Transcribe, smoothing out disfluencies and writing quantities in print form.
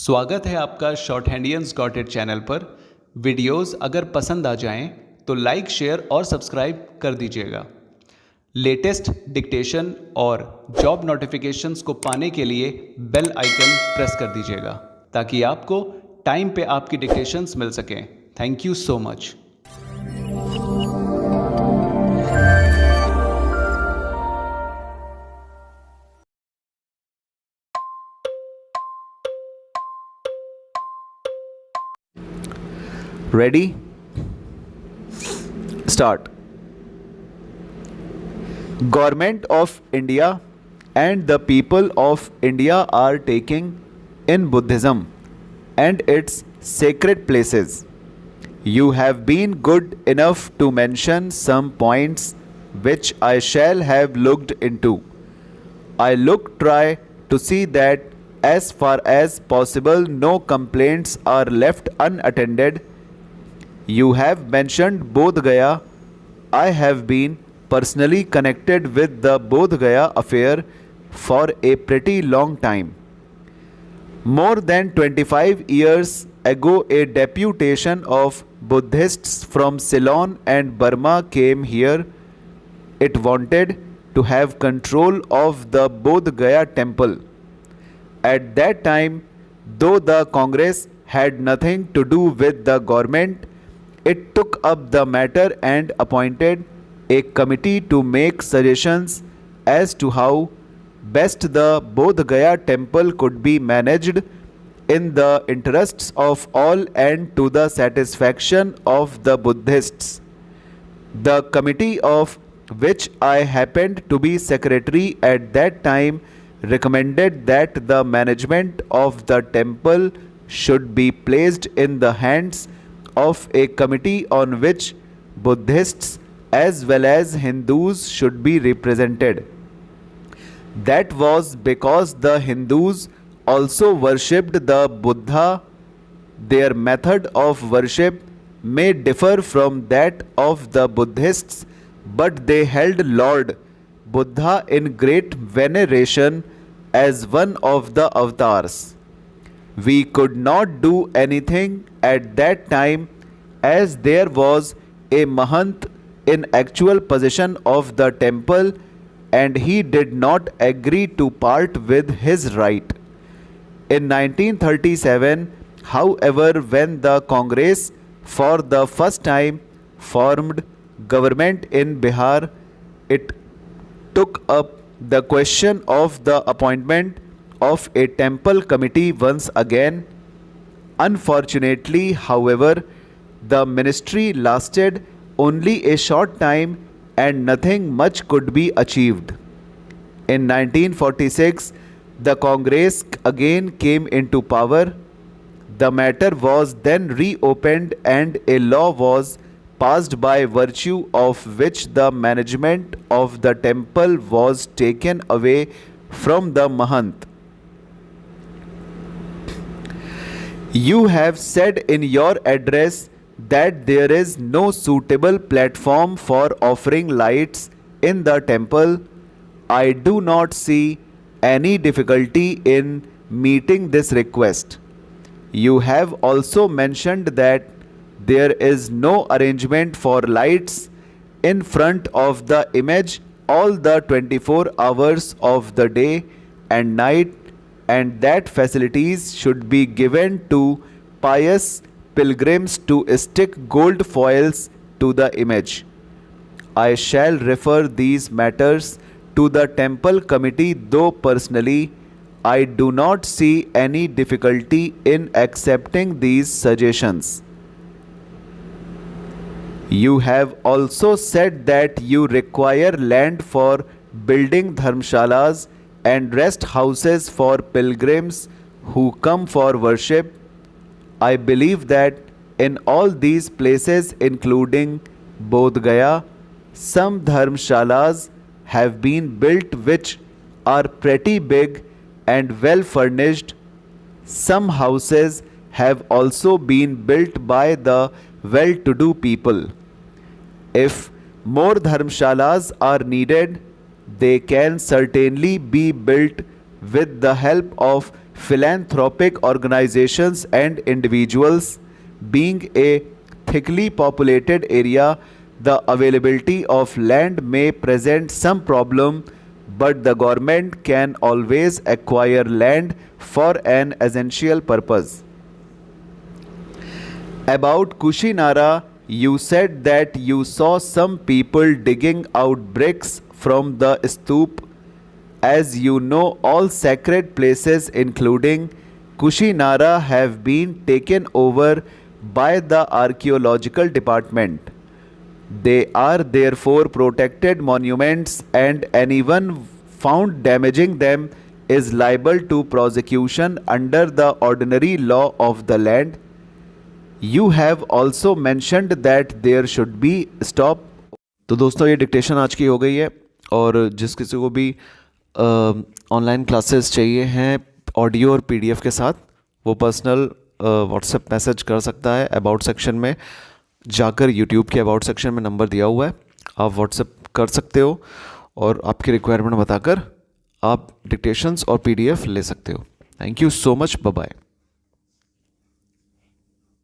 स्वागत है आपका शॉर्ट हैंडियंस गॉट इट चैनल पर। वीडियोस अगर पसंद आ जाएं तो लाइक, शेयर और सब्सक्राइब कर दीजिएगा। लेटेस्ट डिक्टेशन और जॉब नोटिफिकेशंस को पाने के लिए बेल आइकन प्रेस कर दीजिएगा ताकि आपको टाइम पे आपकी डिक्टेशंस मिल सकें। Thank you so much. Ready? Start. Government of India and the people of India are taking in Buddhism and its sacred places. You have been good enough to mention some points which I shall have looked into. I try to see that as far as possible no complaints are left unattended. You have mentioned Bodh Gaya. I have been personally connected with the Bodh Gaya affair for a pretty long time. More than 25 years ago, a deputation of Buddhists from Ceylon and Burma came here. It wanted to have control of the Bodh Gaya temple. At that time, though the Congress had nothing to do with the government, it took up the matter and appointed a committee to make suggestions as to how best the Bodh Gaya temple could be managed in the interests of all and to the satisfaction of the Buddhists. The committee, of which I happened to be secretary at that time, recommended that the management of the temple should be placed in the hands of a committee on which Buddhists as well as Hindus should be represented. That was because the Hindus also worshipped the Buddha. Their method of worship may differ from that of the Buddhists, but they held Lord Buddha in great veneration as one of the avatars. We could not do anything at that time as there was a Mahant in actual possession of the temple and he did not agree to part with his right. In 1937, however, when the Congress for the first time formed government in Bihar, it took up the question of the appointment of a temple committee once again. Unfortunately, however, the ministry lasted only a short time and nothing much could be achieved. In 1946, the Congress again came into power. The matter was then reopened and a law was passed by virtue of which the management of the temple was taken away from the Mahant. You have said in your address that there is no suitable platform for offering lights in the temple. I do not see any difficulty in meeting this request. You have also mentioned that there is no arrangement for lights in front of the image all the 24 hours of the day and night, and that facilities should be given to pious pilgrims to stick gold foils to the image. I shall refer these matters to the temple committee, though personally I do not see any difficulty in accepting these suggestions. You have also said that you require land for building dharmshalas and rest houses for pilgrims who come for worship. I believe that in all these places, including Bodh Gaya, some dharmshalas have been built which are pretty big and well furnished. Some houses have also been built by the well-to-do people. If more dharmshalas are needed, they can certainly be built with the help of philanthropic organizations and individuals. Being a thickly populated area, the availability of land may present some problem, but the government can always acquire land for an essential purpose. About Kushinara, you said that you saw some people digging out bricks from the stoop. As you know, all sacred places, including Kushinara, have been taken over by the archaeological department. They are therefore protected monuments, and anyone found damaging them is liable to prosecution under the ordinary law of the land. You have also mentioned that there should be stop. तो दोस्तों ये dictation आज की हो गई है, और जिस किसी को भी ऑनलाइन क्लासेस चाहिए हैं ऑडियो और पीडीएफ के साथ, वो पर्सनल व्हाट्सएप मैसेज कर सकता है। अबाउट सेक्शन में जाकर यूट्यूब के अबाउट सेक्शन में नंबर दिया हुआ है, आप व्हाट्सएप कर सकते हो और आपकी रिक्वायरमेंट बताकर आप डिक्टेशंस और पीडीएफ ले सकते हो। Thank you so much, bye bye.